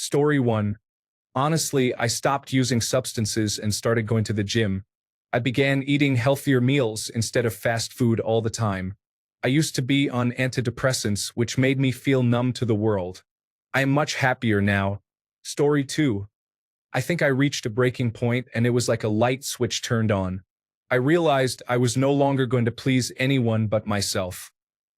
Story 1. Honestly, I stopped using substances and started going to the gym. I began eating healthier meals instead of fast food all the time. I used to be on antidepressants, which made me feel numb to the world. I am much happier now. Story 2. I think I reached a breaking point and it was like a light switch turned on. I realized I was no longer going to please anyone but myself.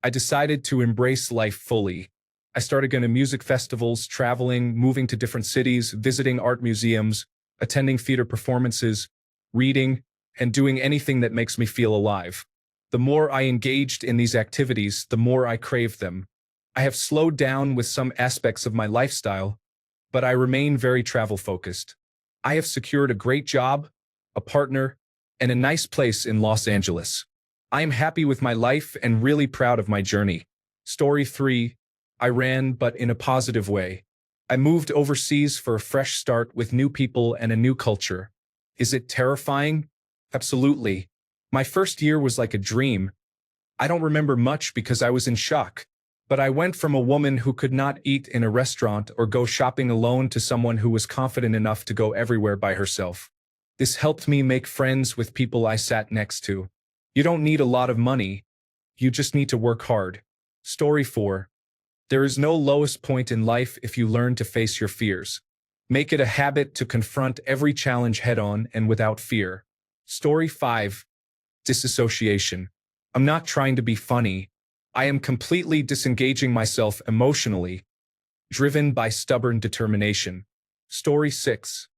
I decided to embrace life fully. I started going to music festivals, traveling, moving to different cities, visiting art museums, attending theater performances, reading, and doing anything that makes me feel alive. The more I engaged in these activities, the more I craved them. I have slowed down with some aspects of my lifestyle, but I remain very travel-focused. I have secured a great job, a partner, and a nice place in Los Angeles. I am happy with my life and really proud of my journey. Story 3. I ran, but in a positive way. I moved overseas for a fresh start with new people and a new culture. Is it terrifying? Absolutely. My first year was like a dream. I don't remember much because I was in shock. But I went from a woman who could not eat in a restaurant or go shopping alone to someone who was confident enough to go everywhere by herself. This helped me make friends with people I sat next to. You don't need a lot of money. You just need to work hard. Story 4. There is no lowest point in life if you learn to face your fears. Make it a habit to confront every challenge head-on and without fear. Story 5. Disassociation. I'm not trying to be funny. I am completely disengaging myself emotionally, driven by stubborn determination. Story 6.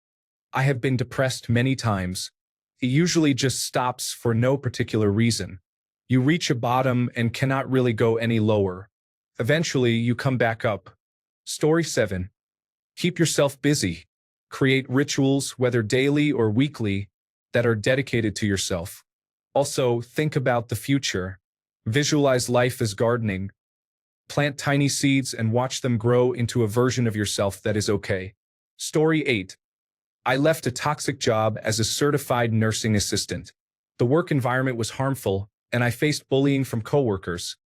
I have been depressed many times. It usually just stops for no particular reason. You reach a bottom and cannot really go any lower. Eventually, you come back up. Story 7. Keep yourself busy. Create rituals, whether daily or weekly, that are dedicated to yourself. Also, think about the future. Visualize life as gardening. Plant tiny seeds and watch them grow into a version of yourself that is okay. Story 8. I left a toxic job as a certified nursing assistant. The work environment was harmful, and I faced bullying from coworkers,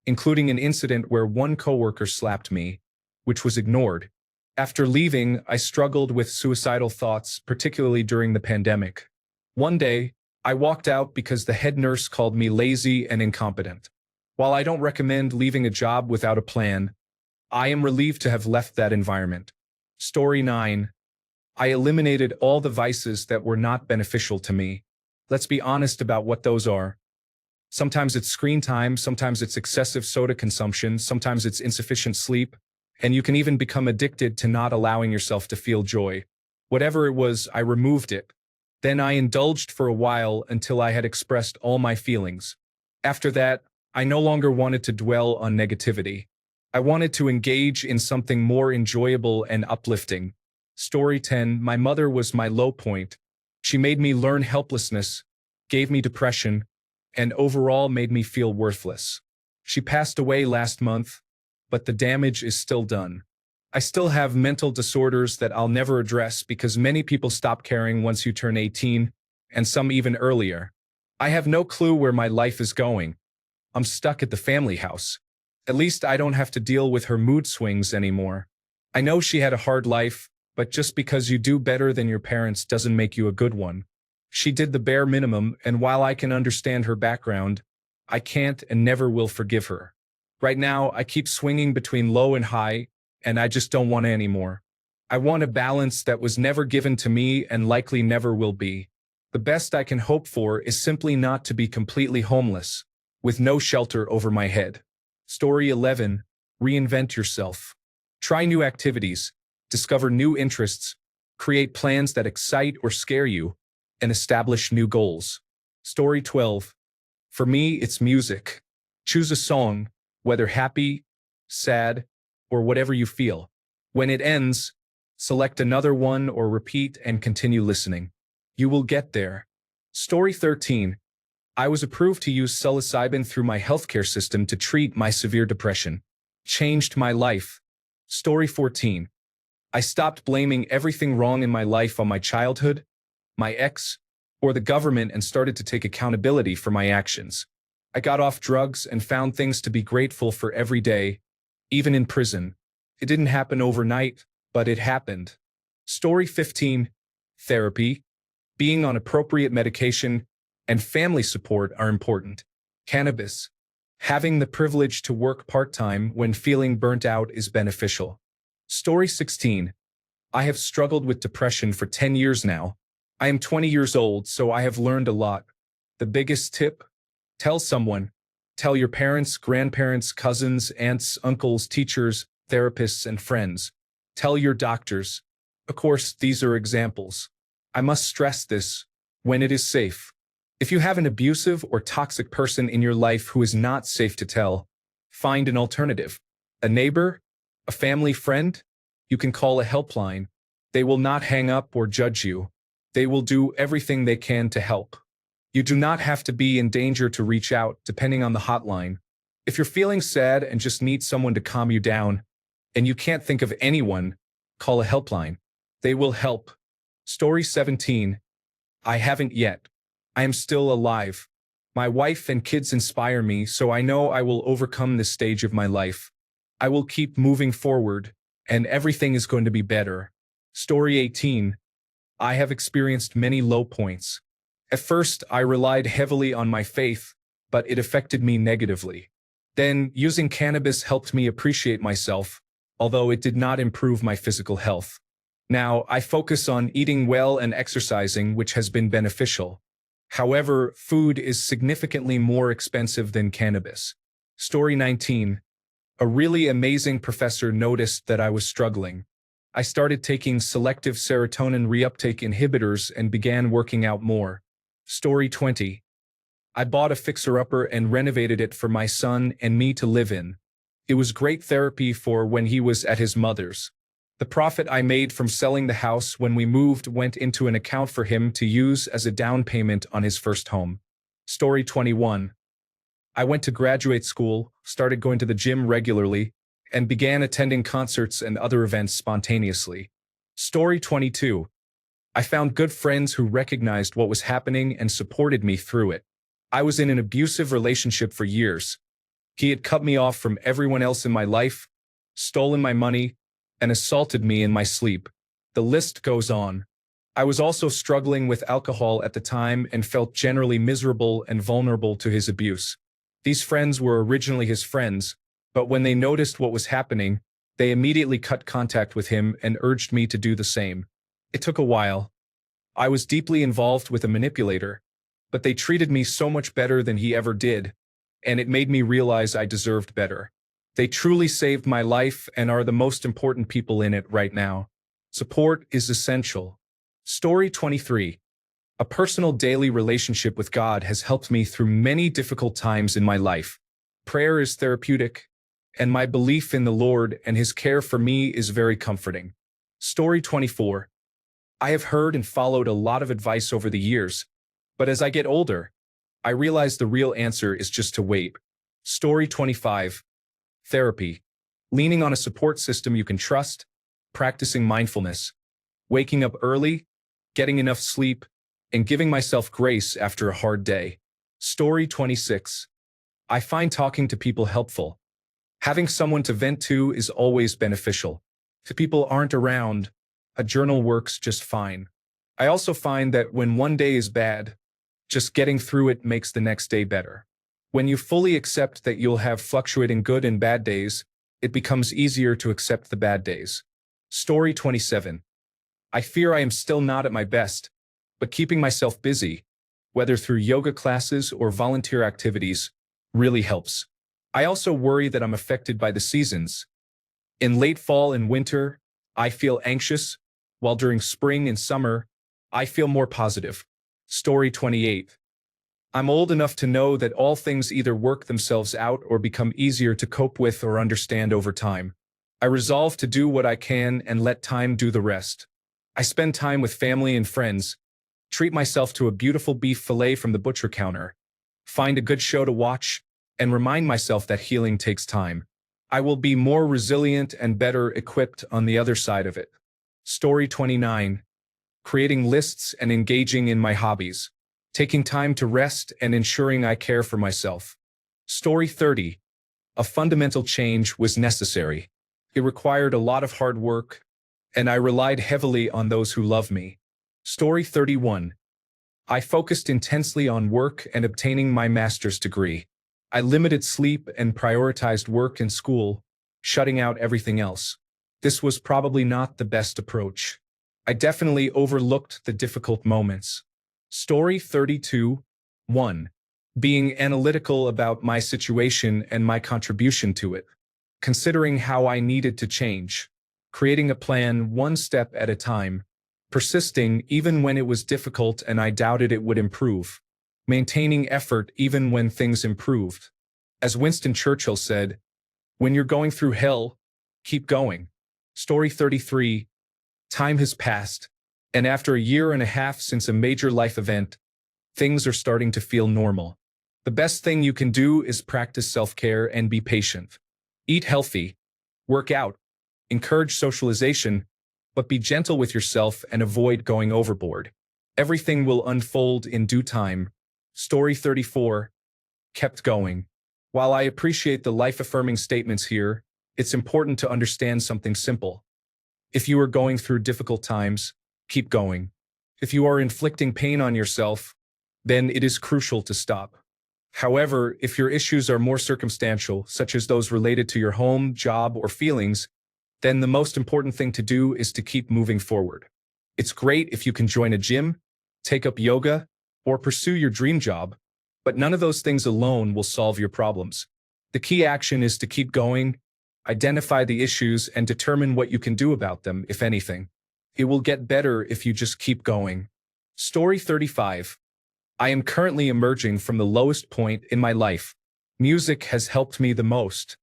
including an incident where one coworker slapped me, which was ignored. After leaving, I struggled with suicidal thoughts, particularly during the pandemic. One day, I walked out because the head nurse called me lazy and incompetent. While I don't recommend leaving a job without a plan, I am relieved to have left that environment. Story 9. I eliminated all the vices that were not beneficial to me. Let's be honest about what those are. Sometimes it's screen time, sometimes it's excessive soda consumption, sometimes it's insufficient sleep, and you can even become addicted to not allowing yourself to feel joy. Whatever it was, I removed it. Then I indulged for a while until I had expressed all my feelings. After that, I no longer wanted to dwell on negativity. I wanted to engage in something more enjoyable and uplifting. Story 10. My mother was my low point. She made me learn helplessness, gave me depression, and overall made me feel worthless. She passed away last month, but the damage is still done. I still have mental disorders that I'll never address because many people stop caring once you turn 18, and some even earlier. I have no clue where my life is going. I'm stuck at the family house. At least I don't have to deal with her mood swings anymore. I know she had a hard life, but just because you do better than your parents doesn't make you a good one. She did the bare minimum, and while I can understand her background, I can't and never will forgive her. Right now, I keep swinging between low and high, and I just don't want it anymore. I want a balance that was never given to me and likely never will be. The best I can hope for is simply not to be completely homeless, with no shelter over my head. Story 11. Reinvent yourself. Try new activities, discover new interests, create plans that excite or scare you, and establish new goals. Story 12. For me, it's music. Choose a song, whether happy, sad, or whatever you feel. When it ends, select another one or repeat and continue listening. You will get there. Story 13. I was approved to use psilocybin through my healthcare system to treat my severe depression. Changed my life. Story 14. I stopped blaming everything wrong in my life on my childhood, my ex, or the government and started to take accountability for my actions. I got off drugs and found things to be grateful for every day, even in prison. It didn't happen overnight, but it happened. Story 15. Therapy, being on appropriate medication, and family support are important. Cannabis. Having the privilege to work part-time when feeling burnt out is beneficial. Story 16. I have struggled with depression for 10 years now. I am 20 years old, so I have learned a lot. The biggest tip? Tell someone. Tell your parents, grandparents, cousins, aunts, uncles, teachers, therapists, and friends. Tell your doctors. Of course, these are examples. I must stress this: when it is safe. If you have an abusive or toxic person in your life who is not safe to tell, find an alternative. A neighbor? A family friend? You can call a helpline. They will not hang up or judge you. They will do everything they can to help. You do not have to be in danger to reach out, depending on the hotline. If you're feeling sad and just need someone to calm you down, and you can't think of anyone, call a helpline. They will help. Story 17. I haven't yet. I am still alive. My wife and kids inspire me, so I know I will overcome this stage of my life. I will keep moving forward, and everything is going to be better. Story 18. I have experienced many low points. At first, I relied heavily on my faith, but it affected me negatively. Then, using cannabis helped me appreciate myself, although it did not improve my physical health. Now, I focus on eating well and exercising, which has been beneficial. However, food is significantly more expensive than cannabis. Story 19. A really amazing professor noticed that I was struggling. I started taking selective serotonin reuptake inhibitors and began working out more. Story 20. I bought a fixer-upper and renovated it for my son and me to live in. It was great therapy for when he was at his mother's. The profit I made from selling the house when we moved went into an account for him to use as a down payment on his first home. Story 21. I went to graduate school, started going to the gym regularly, and began attending concerts and other events spontaneously. Story 22. I found good friends who recognized what was happening and supported me through it. I was in an abusive relationship for years. He had cut me off from everyone else in my life, stolen my money, and assaulted me in my sleep. The list goes on. I was also struggling with alcohol at the time and felt generally miserable and vulnerable to his abuse. These friends were originally his friends, but when they noticed what was happening, they immediately cut contact with him and urged me to do the same. It took a while. I was deeply involved with a manipulator, but they treated me so much better than he ever did, and it made me realize I deserved better. They truly saved my life and are the most important people in it right now. Support is essential. Story 23. A personal daily relationship with God has helped me through many difficult times in my life. Prayer is therapeutic, and my belief in the Lord and His care for me is very comforting. Story 24. I have heard and followed a lot of advice over the years, but as I get older, I realize the real answer is just to wait. Story 25. Therapy. Leaning on a support system you can trust, practicing mindfulness, waking up early, getting enough sleep, and giving myself grace after a hard day. Story 26. I find talking to people helpful. Having someone to vent to is always beneficial. If people aren't around, a journal works just fine. I also find that when one day is bad, just getting through it makes the next day better. When you fully accept that you'll have fluctuating good and bad days, it becomes easier to accept the bad days. Story 27. I fear I am still not at my best, but keeping myself busy, whether through yoga classes or volunteer activities, really helps. I also worry that I'm affected by the seasons. In late fall and winter, I feel anxious, while during spring and summer, I feel more positive. Story 28. I'm old enough to know that all things either work themselves out or become easier to cope with or understand over time. I resolve to do what I can and let time do the rest. I spend time with family and friends, treat myself to a beautiful beef fillet from the butcher counter, find a good show to watch, and remind myself that healing takes time. I will be more resilient and better equipped on the other side of it. Story 29. Creating lists and engaging in my hobbies. Taking time to rest and ensuring I care for myself. Story 30. A fundamental change was necessary. It required a lot of hard work, and I relied heavily on those who love me. Story 31. I focused intensely on work and obtaining my master's degree. I limited sleep and prioritized work and school, shutting out everything else. This was probably not the best approach. I definitely overlooked the difficult moments. Story 32. 1. Being analytical about my situation and my contribution to it. Considering how I needed to change. Creating a plan one step at a time. Persisting even when it was difficult and I doubted it would improve. Maintaining effort even when things improved. As Winston Churchill said, when you're going through hell, keep going. Story 33. Time has passed, and after a year and a half since a major life event, things are starting to feel normal. The best thing you can do is practice self-care and be patient. Eat healthy, work out, encourage socialization, but be gentle with yourself and avoid going overboard. Everything will unfold in due time. Story 34. Kept going. While I appreciate the life-affirming statements here, it's important to understand something simple. If you are going through difficult times, keep going. If you are inflicting pain on yourself, then it is crucial to stop. However, if your issues are more circumstantial, such as those related to your home, job, or feelings, then the most important thing to do is to keep moving forward. It's great if you can join a gym, take up yoga, or pursue your dream job, but none of those things alone will solve your problems. The key action is to keep going, identify the issues, and determine what you can do about them, if anything. It will get better if you just keep going. Story 35. I am currently emerging from the lowest point in my life. Music has helped me the most.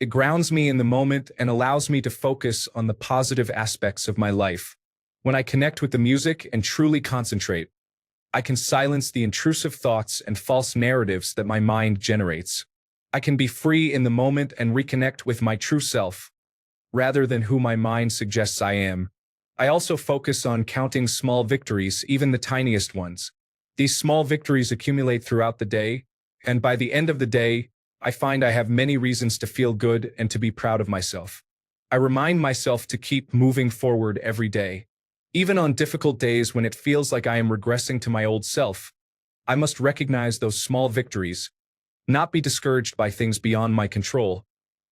It grounds me in the moment and allows me to focus on the positive aspects of my life. When I connect with the music and truly concentrate, I can silence the intrusive thoughts and false narratives that my mind generates. I can be free in the moment and reconnect with my true self, rather than who my mind suggests I am. I also focus on counting small victories, even the tiniest ones. These small victories accumulate throughout the day, and by the end of the day, I find I have many reasons to feel good and to be proud of myself. I remind myself to keep moving forward every day. Even on difficult days when it feels like I am regressing to my old self, I must recognize those small victories, not be discouraged by things beyond my control,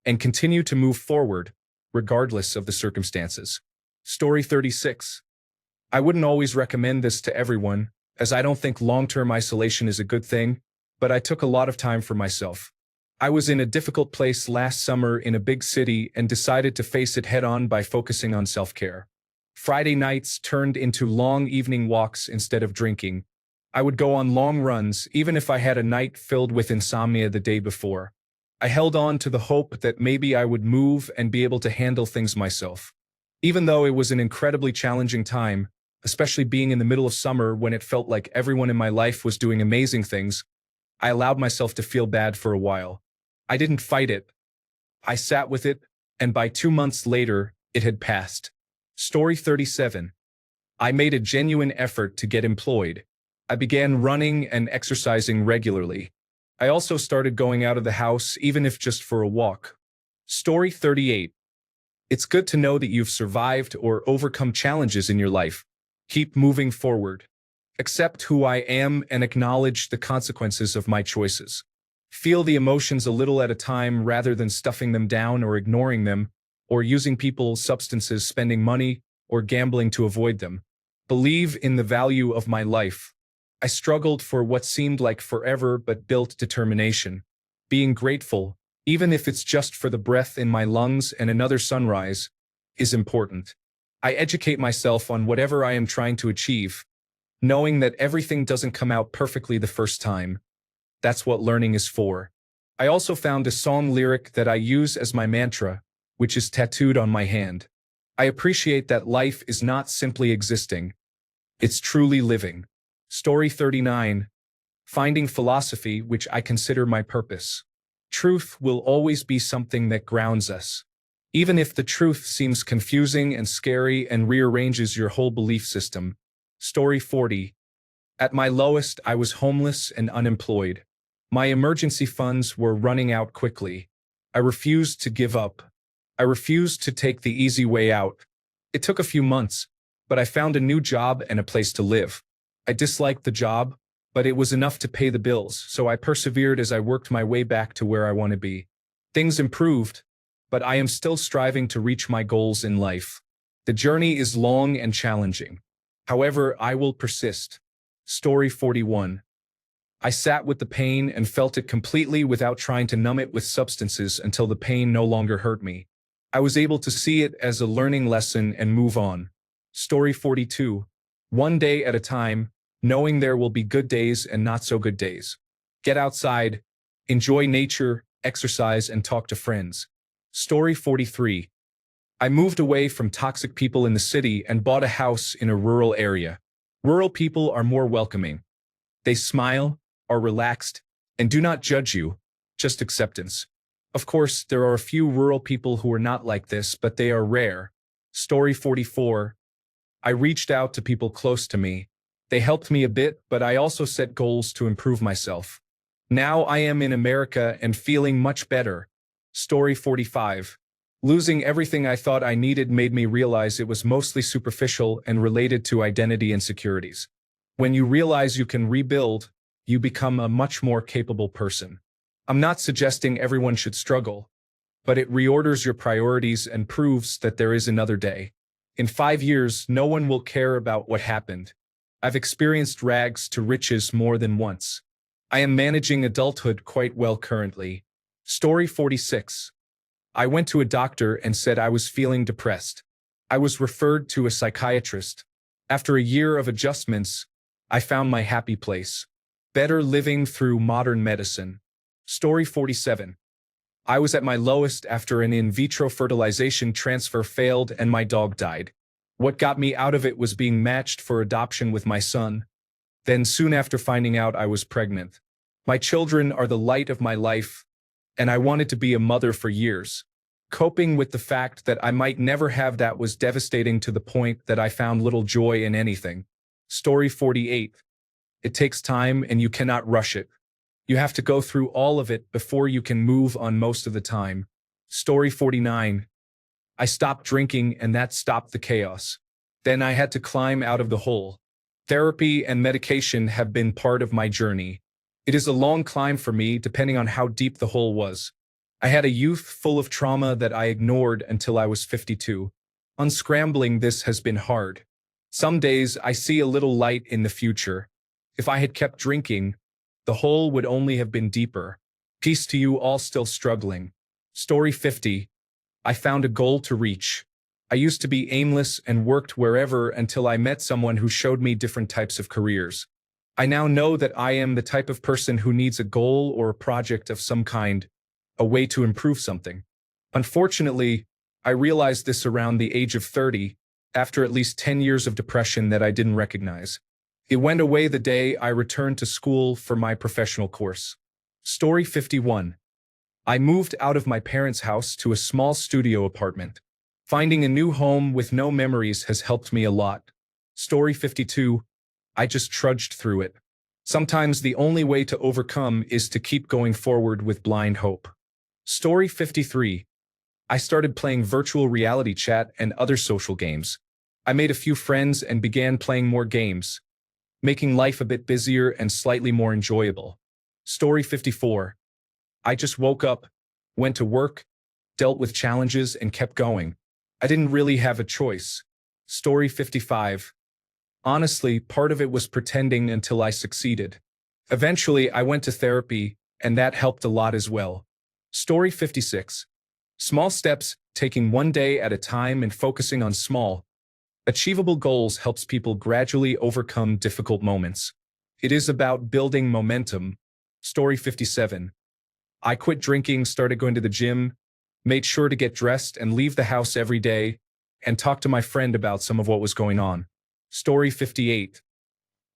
and continue to move forward, regardless of the circumstances. Story 36. I wouldn't always recommend this to everyone, as I don't think long-term isolation is a good thing, but I took a lot of time for myself. I was in a difficult place last summer in a big city and decided to face it head-on by focusing on self-care. Friday nights turned into long evening walks instead of drinking. I would go on long runs, even if I had a night filled with insomnia the day before. I held on to the hope that maybe I would move and be able to handle things myself. Even though it was an incredibly challenging time, especially being in the middle of summer when it felt like everyone in my life was doing amazing things, I allowed myself to feel bad for a while. I didn't fight it. I sat with it, and by 2 months later, it had passed. Story 37. I made a genuine effort to get employed. I began running and exercising regularly. I also started going out of the house, even if just for a walk. Story 38. It's good to know that you've survived or overcome challenges in your life. Keep moving forward. Accept who I am and acknowledge the consequences of my choices. Feel the emotions a little at a time rather than stuffing them down or ignoring them, or using people, substances, spending money, or gambling to avoid them. Believe in the value of my life. I struggled for what seemed like forever but built determination. Being grateful, even if it's just for the breath in my lungs and another sunrise, is important. I educate myself on whatever I am trying to achieve, knowing that everything doesn't come out perfectly the first time. That's what learning is for. I also found a song lyric that I use as my mantra, which is tattooed on my hand. I appreciate that life is not simply existing. It's truly living. Story 39. Finding philosophy, which I consider my purpose. Truth will always be something that grounds us. Even if the truth seems confusing and scary and rearranges your whole belief system. Story 40. At my lowest, I was homeless and unemployed. My emergency funds were running out quickly. I refused to give up. I refused to take the easy way out. It took a few months, but I found a new job and a place to live. I disliked the job, but it was enough to pay the bills, so I persevered as I worked my way back to where I want to be. Things improved, but I am still striving to reach my goals in life. The journey is long and challenging. However, I will persist. Story 41. I sat with the pain and felt it completely without trying to numb it with substances until the pain no longer hurt me. I was able to see it as a learning lesson and move on. Story 42. One day at a time, knowing there will be good days and not so good days. Get outside, enjoy nature, exercise, and talk to friends. Story 43. I moved away from toxic people in the city and bought a house in a rural area. Rural people are more welcoming. They smile, are relaxed, and do not judge you, just acceptance. Of course, there are a few rural people who are not like this, but they are rare. Story 44. I reached out to people close to me. They helped me a bit, but I also set goals to improve myself. Now I am in America and feeling much better. Story 45. Losing everything I thought I needed made me realize it was mostly superficial and related to identity insecurities. When you realize you can rebuild, you become a much more capable person. I'm not suggesting everyone should struggle, but it reorders your priorities and proves that there is another day. In 5 years, no one will care about what happened. I've experienced rags to riches more than once. I am managing adulthood quite well currently. Story 46. I went to a doctor and said I was feeling depressed. I was referred to a psychiatrist. After a year of adjustments, I found my happy place. Better living through modern medicine. Story 47. I was at my lowest after an in vitro fertilization transfer failed and my dog died. What got me out of it was being matched for adoption with my son. Then soon after finding out I was pregnant. My children are the light of my life, and I wanted to be a mother for years. Coping with the fact that I might never have that was devastating to the point that I found little joy in anything. Story 48. It takes time and you cannot rush it. You have to go through all of it before you can move on most of the time. Story 49. I stopped drinking and that stopped the chaos. Then I had to climb out of the hole. Therapy and medication have been part of my journey. It is a long climb for me depending on how deep the hole was. I had a youth full of trauma that I ignored until I was 52. Unscrambling this has been hard. Some days I see a little light in the future. If I had kept drinking, the hole would only have been deeper. Peace to you all still struggling. Story 50. I found a goal to reach. I used to be aimless and worked wherever until I met someone who showed me different types of careers. I now know that I am the type of person who needs a goal or a project of some kind, a way to improve something. Unfortunately, I realized this around the age of 30, after at least 10 years of depression that I didn't recognize. It went away the day I returned to school for my professional course. Story 51. I moved out of my parents' house to a small studio apartment. Finding a new home with no memories has helped me a lot. Story 52. I just trudged through it. Sometimes the only way to overcome is to keep going forward with blind hope. Story 53. I started playing virtual reality chat and other social games. I made a few friends and began playing more games, making life a bit busier and slightly more enjoyable. Story 54. I just woke up, went to work, dealt with challenges, and kept going. I didn't really have a choice. Story 55. Honestly, part of it was pretending until I succeeded. Eventually, I went to therapy, and that helped a lot as well. Story 56. Small steps, taking one day at a time and focusing on small, achievable goals helps people gradually overcome difficult moments. It is about building momentum. Story 57. I quit drinking, started going to the gym, made sure to get dressed and leave the house every day, and talked to my friend about some of what was going on. Story 58.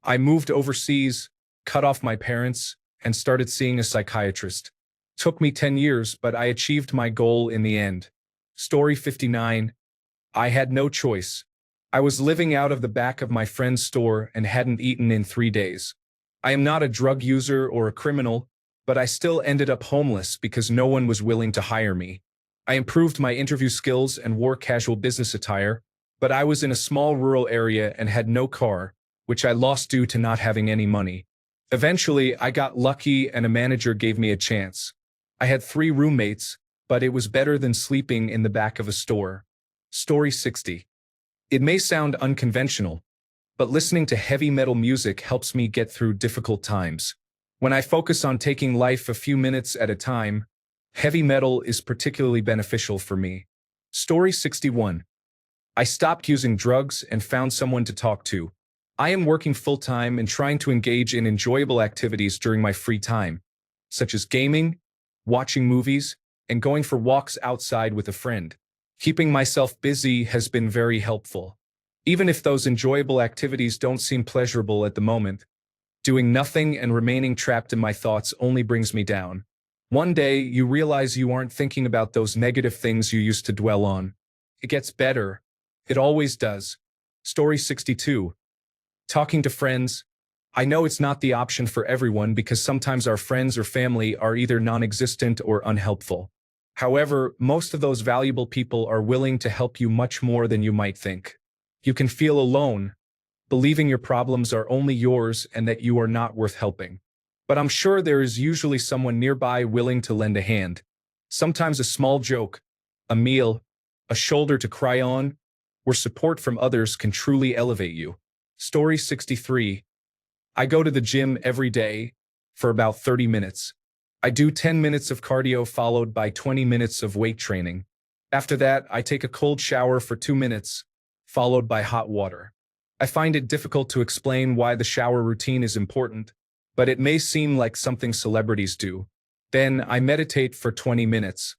I moved overseas, cut off my parents, and started seeing a psychiatrist. Took me 10 years, but I achieved my goal in the end. Story 59. I had no choice. I was living out of the back of my friend's store and hadn't eaten in 3 days. I am not a drug user or a criminal, but I still ended up homeless because no one was willing to hire me. I improved my interview skills and wore casual business attire, But I was in a small rural area and had no car, which I lost due to not having any money. Eventually, I got lucky and a manager gave me a chance. I had 3 roommates, but it was better than sleeping in the back of a store. Story 60. It may sound unconventional, but listening to heavy metal music helps me get through difficult times. When I focus on taking life a few minutes at a time, heavy metal is particularly beneficial for me. Story 61. I stopped using drugs and found someone to talk to. I am working full-time and trying to engage in enjoyable activities during my free time, such as gaming, watching movies, and going for walks outside with a friend. Keeping myself busy has been very helpful. Even if those enjoyable activities don't seem pleasurable at the moment, doing nothing and remaining trapped in my thoughts only brings me down. One day, you realize you aren't thinking about those negative things you used to dwell on. It gets better. It always does. Story 62. Talking to friends. I know it's not the option for everyone because sometimes our friends or family are either non-existent or unhelpful. However, most of those valuable people are willing to help you much more than you might think. You can feel alone, believing your problems are only yours and that you are not worth helping. But I'm sure there is usually someone nearby willing to lend a hand. Sometimes a small joke, a meal, a shoulder to cry on, or support from others can truly elevate you. Story 63. I go to the gym every day for about 30 minutes. I do 10 minutes of cardio followed by 20 minutes of weight training. After that, I take a cold shower for 2 minutes, followed by hot water. I find it difficult to explain why the shower routine is important, but it may seem like something celebrities do. Then I meditate for 20 minutes.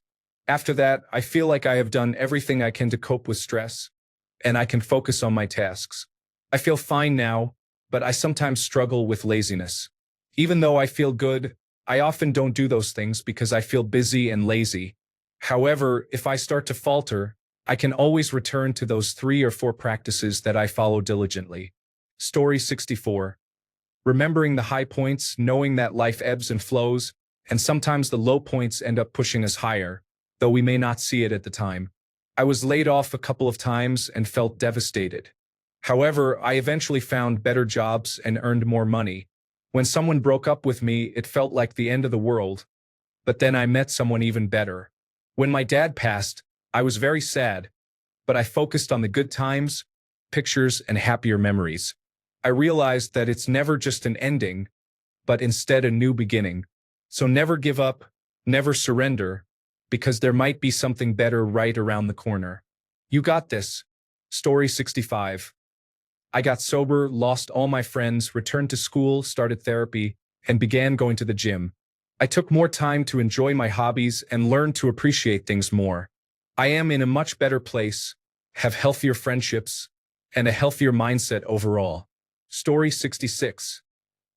After that, I feel like I have done everything I can to cope with stress, and I can focus on my tasks. I feel fine now, but I sometimes struggle with laziness. Even though I feel good, I often don't do those things because I feel busy and lazy. However, if I start to falter, I can always return to those 3 or 4 practices that I follow diligently. Story 64. Remembering the high points, knowing that life ebbs and flows, and sometimes the low points end up pushing us higher, though we may not see it at the time. I was laid off a couple of times and felt devastated. However, I eventually found better jobs and earned more money. When someone broke up with me, it felt like the end of the world. But then I met someone even better. When my dad passed, I was very sad, but I focused on the good times, pictures, and happier memories. I realized that it's never just an ending, but instead a new beginning. So never give up, never surrender, because there might be something better right around the corner. You got this. Story 65. I got sober, lost all my friends, returned to school, started therapy, and began going to the gym. I took more time to enjoy my hobbies and learn to appreciate things more. I am in a much better place, have healthier friendships, and a healthier mindset overall. Story 66.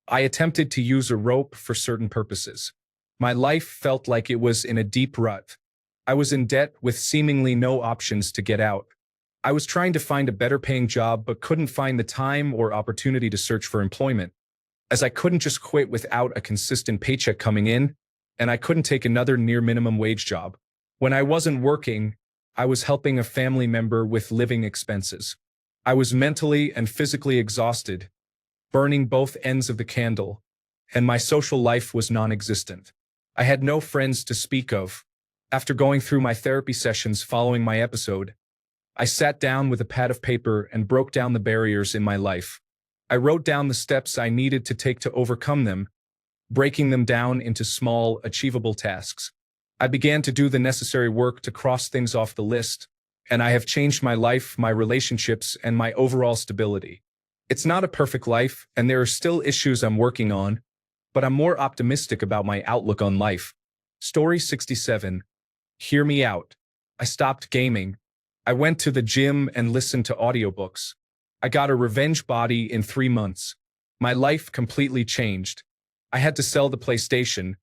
I attempted to use a rope for certain purposes. My life felt like it was in a deep rut. I was in debt with seemingly no options to get out. I was trying to find a better paying job but couldn't find the time or opportunity to search for employment, as I couldn't just quit without a consistent paycheck coming in, and I couldn't take another near minimum wage job. When I wasn't working, I was helping a family member with living expenses. I was mentally and physically exhausted, burning both ends of the candle, and my social life was non-existent. I had no friends to speak of. After going through my therapy sessions following my episode, I sat down with a pad of paper and broke down the barriers in my life. I wrote down the steps I needed to take to overcome them, breaking them down into small, achievable tasks. I began to do the necessary work to cross things off the list, and I have changed my life, my relationships, and my overall stability. It's not a perfect life, and there are still issues I'm working on, but I'm more optimistic about my outlook on life. Story 67. Hear me out. I stopped gaming. I went to the gym and listened to audiobooks. I got a revenge body in 3 months. My life completely changed. I had to sell the PlayStation.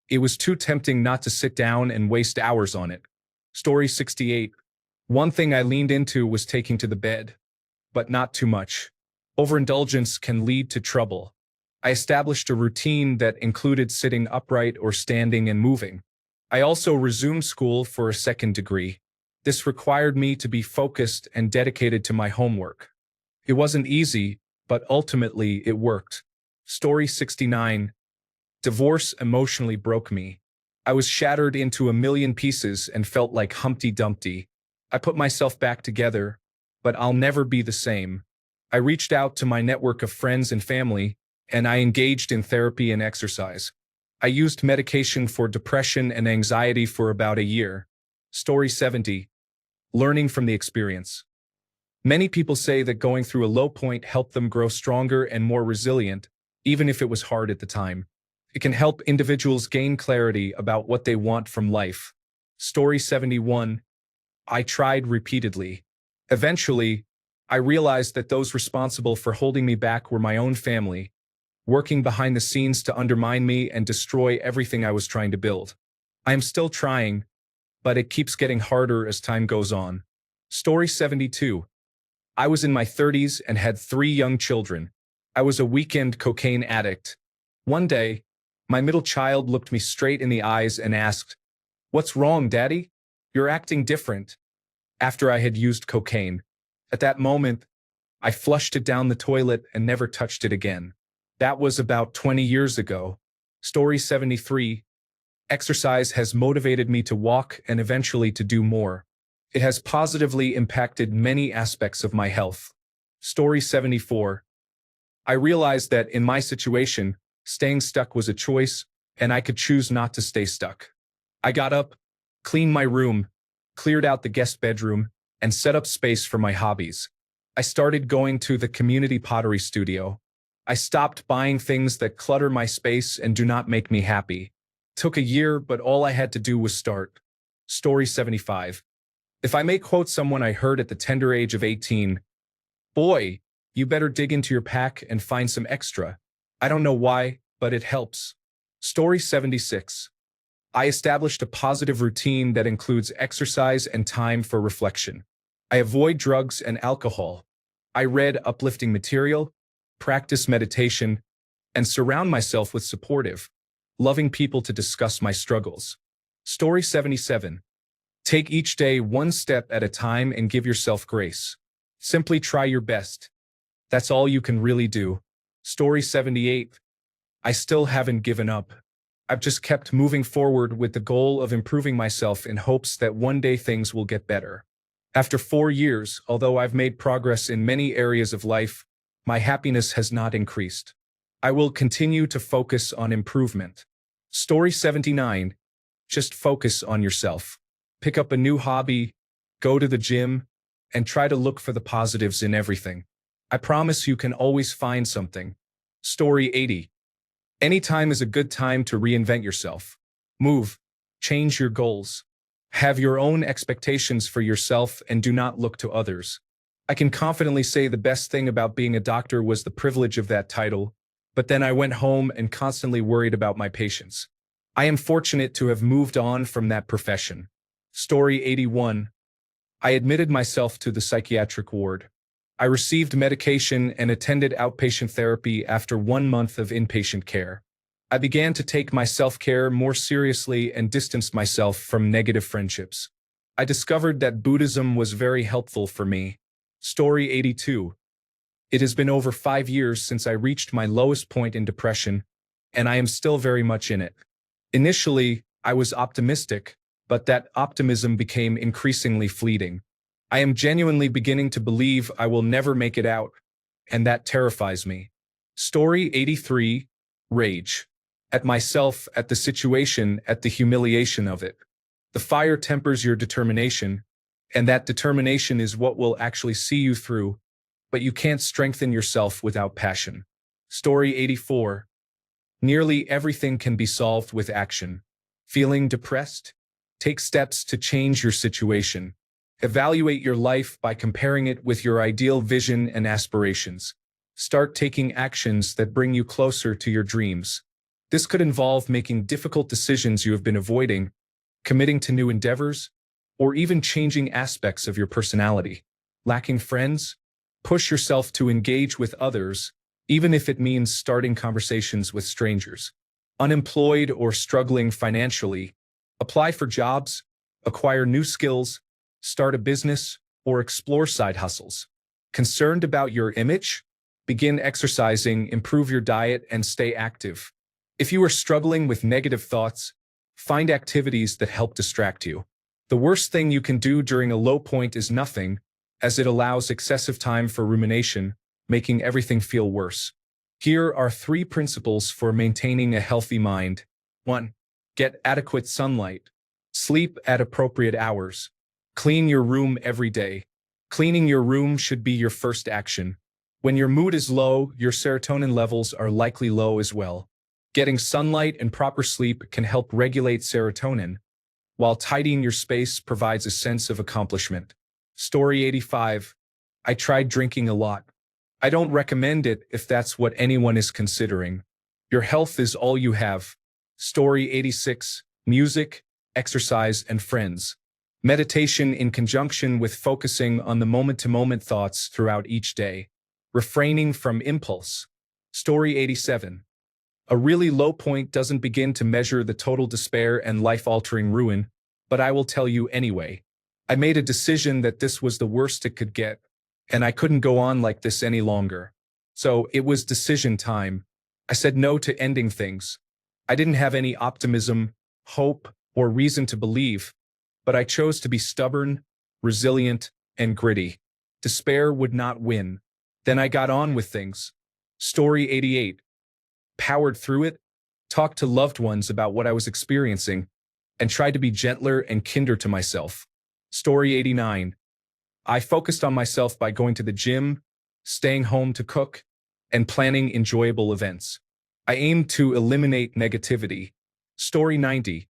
It was too tempting not to sit down and waste hours on it. Story 68. One thing I leaned into was taking to the bed, but not too much. Overindulgence can lead to trouble. I established a routine that included sitting upright or standing and moving. I also resumed school for a second degree. This required me to be focused and dedicated to my homework. It wasn't easy, but ultimately it worked. Story 69. Divorce emotionally broke me. I was shattered into a million pieces and felt like Humpty Dumpty. I put myself back together, but I'll never be the same. I reached out to my network of friends and family, and I engaged in therapy and exercise. I used medication for depression and anxiety for about a year. Story 70. Learning from the experience. Many people say that going through a low point helped them grow stronger and more resilient, even if it was hard at the time. It can help individuals gain clarity about what they want from life. Story 71. I tried repeatedly. Eventually, I realized that those responsible for holding me back were my own family, working behind the scenes to undermine me and destroy everything I was trying to build. I am still trying, but it keeps getting harder as time goes on. Story 72. I was in my 30s and had 3 young children. I was a weekend cocaine addict. One day, my middle child looked me straight in the eyes and asked, "What's wrong, Daddy? You're acting different." After I had used cocaine. At that moment, I flushed it down the toilet and never touched it again. That was about 20 years ago. Story 73. Exercise has motivated me to walk and eventually to do more. It has positively impacted many aspects of my health. Story 74. I realized that in my situation, staying stuck was a choice, and I could choose not to stay stuck. I got up, cleaned my room, cleared out the guest bedroom, and set up space for my hobbies. I started going to the community pottery studio. I stopped buying things that clutter my space and do not make me happy. Took a year, but all I had to do was start. Story 75. If I may quote someone I heard at the tender age of 18, "Boy, you better dig into your pack and find some extra. I don't know why, but it helps." Story 76. I established a positive routine that includes exercise and time for reflection. I avoid drugs and alcohol. I read uplifting material, practice meditation, and surround myself with supportive, loving people to discuss my struggles. Story 77. Take each day one step at a time and give yourself grace. Simply try your best. That's all you can really do. Story 78. I still haven't given up. I've just kept moving forward with the goal of improving myself in hopes that one day things will get better. After 4 years, although I've made progress in many areas of life, my happiness has not increased. I will continue to focus on improvement. Story 79. Just focus on yourself. Pick up a new hobby, go to the gym, and try to look for the positives in everything. I promise you can always find something. Story 80. Anytime is a good time to reinvent yourself. Move, change your goals. Have your own expectations for yourself and do not look to others. I can confidently say the best thing about being a doctor was the privilege of that title, but then I went home and constantly worried about my patients. I am fortunate to have moved on from that profession. Story 81. I admitted myself to the psychiatric ward. I received medication and attended outpatient therapy after 1 month of inpatient care. I began to take my self-care more seriously and distanced myself from negative friendships. I discovered that Buddhism was very helpful for me. Story 82. It has been over 5 years since I reached my lowest point in depression, and I am still very much in it. Initially, I was optimistic, but that optimism became increasingly fleeting. I am genuinely beginning to believe I will never make it out, and that terrifies me. Story 83. Rage. At myself, at the situation, at the humiliation of it. The fire tempers your determination, and that determination is what will actually see you through, but you can't strengthen yourself without passion. Story 84. Nearly everything can be solved with action. Feeling depressed? Take steps to change your situation. Evaluate your life by comparing it with your ideal vision and aspirations. Start taking actions that bring you closer to your dreams. This could involve making difficult decisions you have been avoiding, committing to new endeavors, or even changing aspects of your personality. Lacking friends? Push yourself to engage with others, even if it means starting conversations with strangers. Unemployed or struggling financially? Apply for jobs, acquire new skills, start a business, or explore side hustles. Concerned about your image? Begin exercising, improve your diet, and stay active. If you are struggling with negative thoughts, find activities that help distract you. The worst thing you can do during a low point is nothing, as it allows excessive time for rumination, making everything feel worse. Here are 3 principles for maintaining a healthy mind. 1. Get adequate sunlight. Sleep at appropriate hours. Clean your room every day. Cleaning your room should be your first action. When your mood is low, your serotonin levels are likely low as well. Getting sunlight and proper sleep can help regulate serotonin, while tidying your space provides a sense of accomplishment. Story 85. I tried drinking a lot. I don't recommend it if that's what anyone is considering. Your health is all you have. Story 86. Music, exercise, and friends. Meditation in conjunction with focusing on the moment-to-moment thoughts throughout each day. Refraining from impulse. Story 87. A really low point doesn't begin to measure the total despair and life-altering ruin, but I will tell you anyway. I made a decision that this was the worst it could get, and I couldn't go on like this any longer. So it was decision time. I said no to ending things. I didn't have any optimism, hope, or reason to believe, but I chose to be stubborn, resilient, and gritty. Despair would not win. Then I got on with things. Story 88. Powered through it, talked to loved ones about what I was experiencing, and tried to be gentler and kinder to myself. Story 89. I focused on myself by going to the gym, staying home to cook, and planning enjoyable events. I aimed to eliminate negativity. Story 90.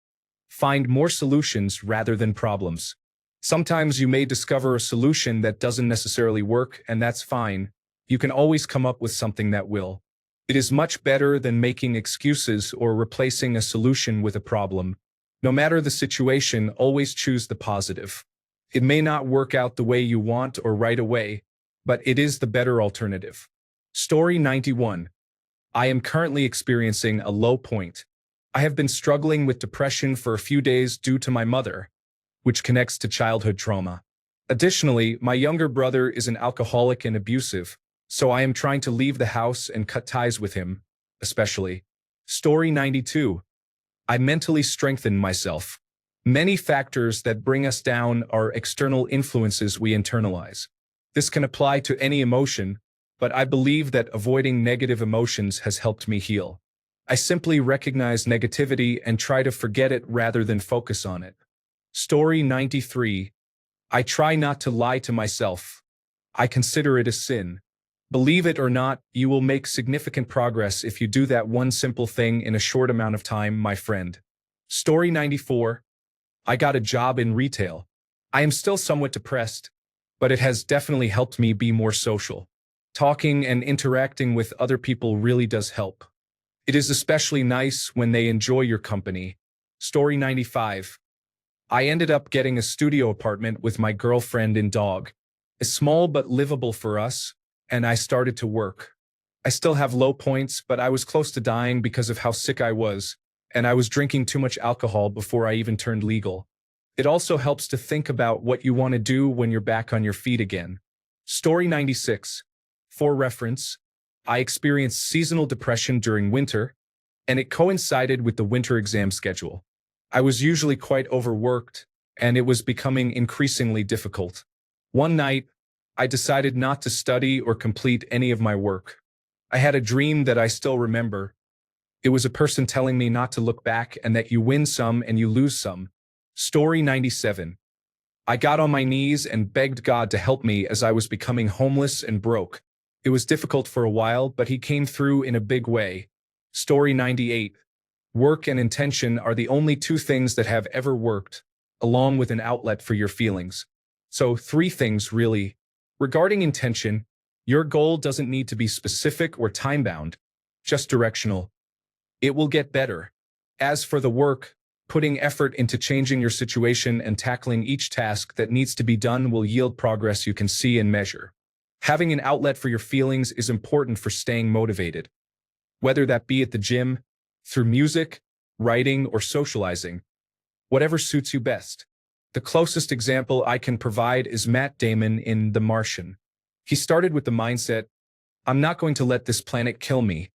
Find more solutions rather than problems. Sometimes you may discover a solution that doesn't necessarily work, and that's fine. You can always come up with something that will. It is much better than making excuses or replacing a solution with a problem. No matter the situation, always choose the positive. It may not work out the way you want or right away, but it is the better alternative. Story 91. I am currently experiencing a low point. I have been struggling with depression for a few days due to my mother, which connects to childhood trauma. Additionally, my younger brother is an alcoholic and abusive, so I am trying to leave the house and cut ties with him, especially. Story 92. I mentally strengthen myself. Many factors that bring us down are external influences we internalize. This can apply to any emotion, but I believe that avoiding negative emotions has helped me heal. I simply recognize negativity and try to forget it rather than focus on it. Story 93. I try not to lie to myself. I consider it a sin. Believe it or not, you will make significant progress if you do that one simple thing in a short amount of time, my friend. Story 94. I got a job in retail. I am still somewhat depressed, but it has definitely helped me be more social. Talking and interacting with other people really does help. It is especially nice when they enjoy your company. Story 95. I ended up getting a studio apartment with my girlfriend and dog. It's small but livable for us, and I started to work. I still have low points, but I was close to dying because of how sick I was, and I was drinking too much alcohol before I even turned legal. It also helps to think about what you want to do when you're back on your feet again. Story 96. For reference, I experienced seasonal depression during winter, and it coincided with the winter exam schedule. I was usually quite overworked, and it was becoming increasingly difficult. One night, I decided not to study or complete any of my work. I had a dream that I still remember. It was a person telling me not to look back and that you win some and you lose some. Story 97. I got on my knees and begged God to help me as I was becoming homeless and broke. It was difficult for a while, but he came through in a big way. Story 98. Work and intention are the only 2 things that have ever worked, along with an outlet for your feelings. So 3 things, really. Regarding intention, your goal doesn't need to be specific or time-bound, just directional. It will get better. As for the work, putting effort into changing your situation and tackling each task that needs to be done will yield progress you can see and measure. Having an outlet for your feelings is important for staying motivated. Whether that be at the gym, through music, writing, or socializing, whatever suits you best. The closest example I can provide is Matt Damon in The Martian. He started with the mindset, I'm not going to let this planet kill me,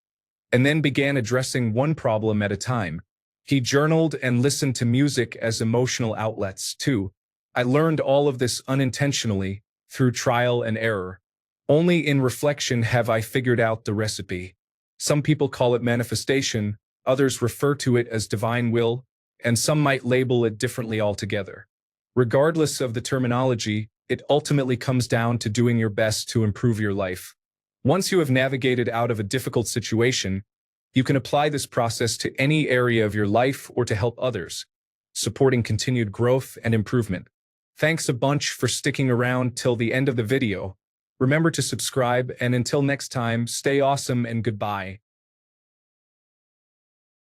and then began addressing one problem at a time. He journaled and listened to music as emotional outlets, too. I learned all of this unintentionally, through trial and error. Only in reflection have I figured out the recipe. Some people call it manifestation, others refer to it as divine will, and some might label it differently altogether. Regardless of the terminology, it ultimately comes down to doing your best to improve your life. Once you have navigated out of a difficult situation, you can apply this process to any area of your life or to help others, supporting continued growth and improvement. Thanks a bunch for sticking around till the end of the video. Remember to subscribe, and until next time, stay awesome and goodbye.